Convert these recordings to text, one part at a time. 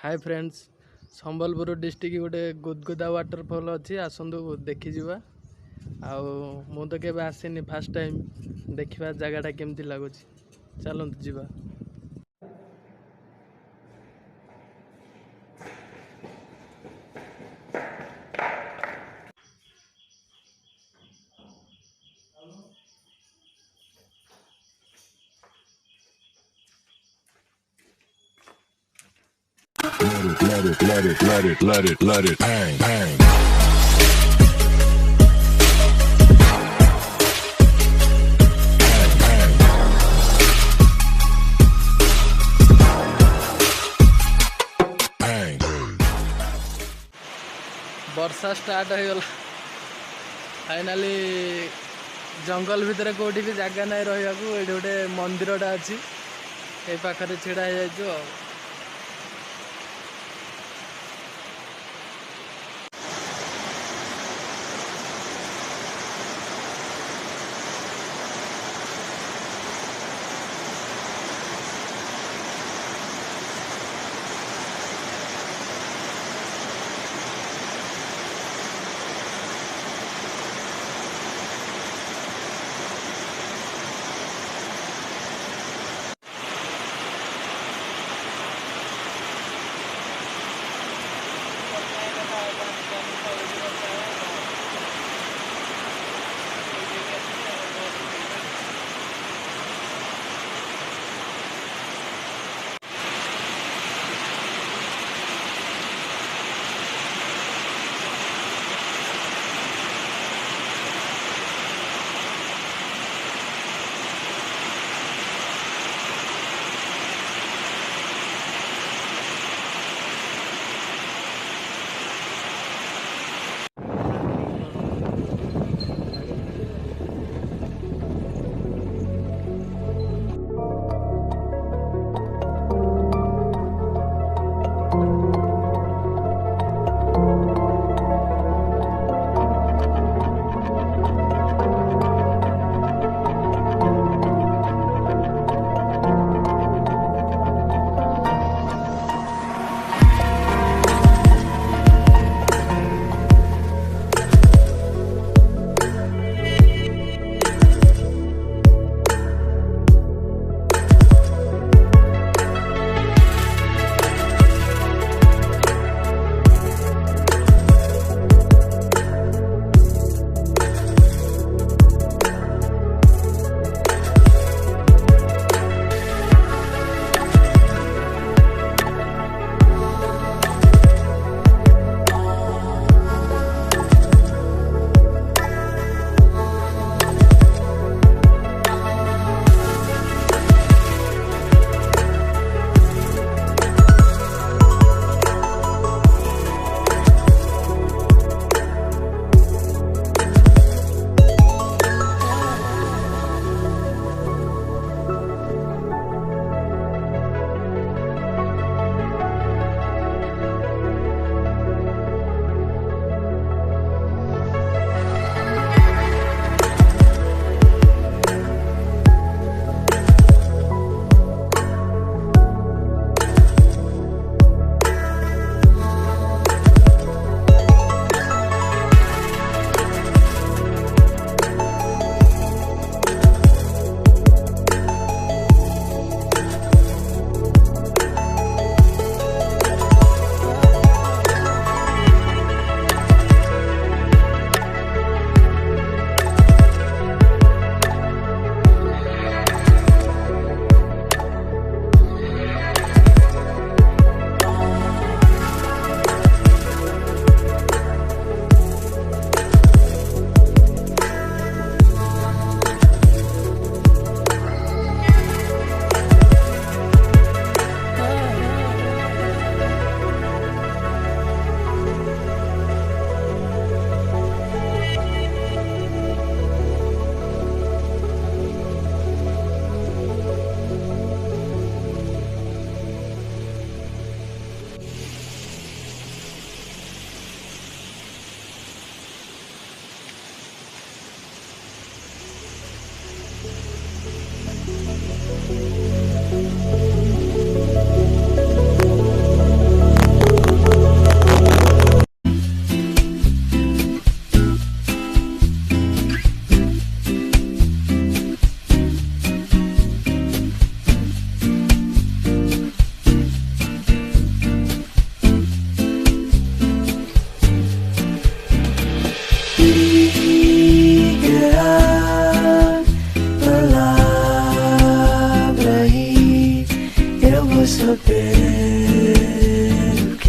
Hi friends Sambalpur डिस्ट्रिक्ट गोटे गुदगुदा वाटरफॉल अच्छी आसतु देखी जावा मु तो केबे आसीनी फर्स्ट टाइम देखा जगहटा केमती लगुच चलतु जीवा। Let it bang, bang. वर्षा स्टार्ट हो गला फाइनाली जंगल भितर कोठी भी जगह नहीं रहा ये गोटे मंदिरटा अच्छी ये पाखे छिड़ा हो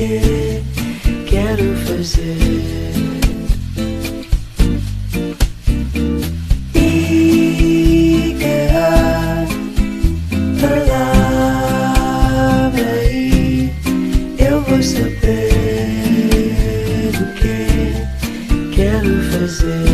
que quero fazer. Diga a palavra e eu vou saber o que quero fazer.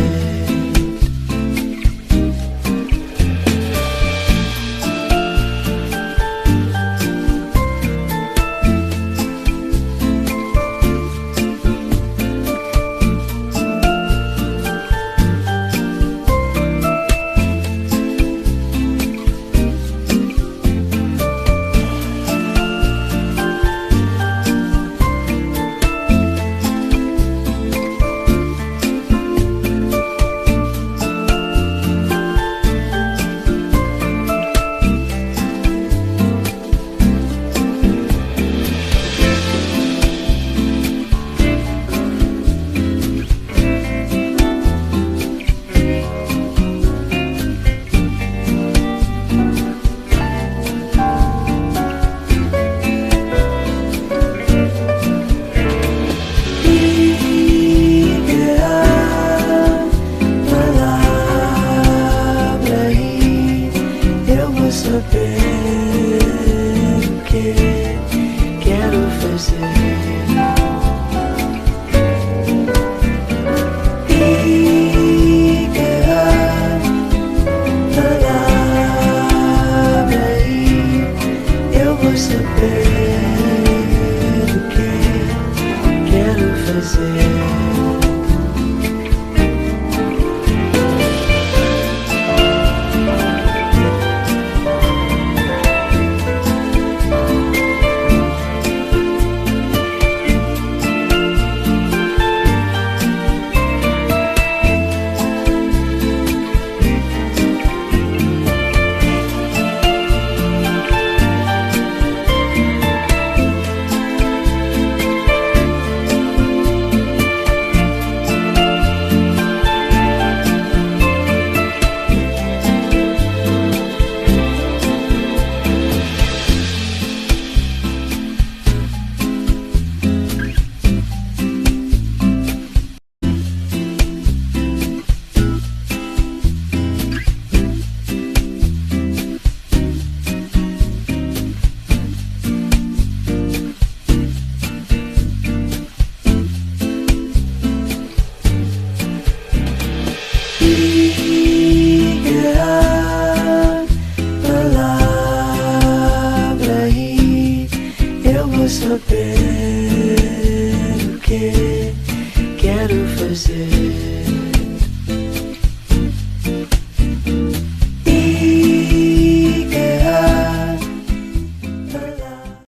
Saber o que quero fazer. Diga a palavra e eu vou saber o que quero fazer. Diga a palavra e eu vou saber o que quero fazer.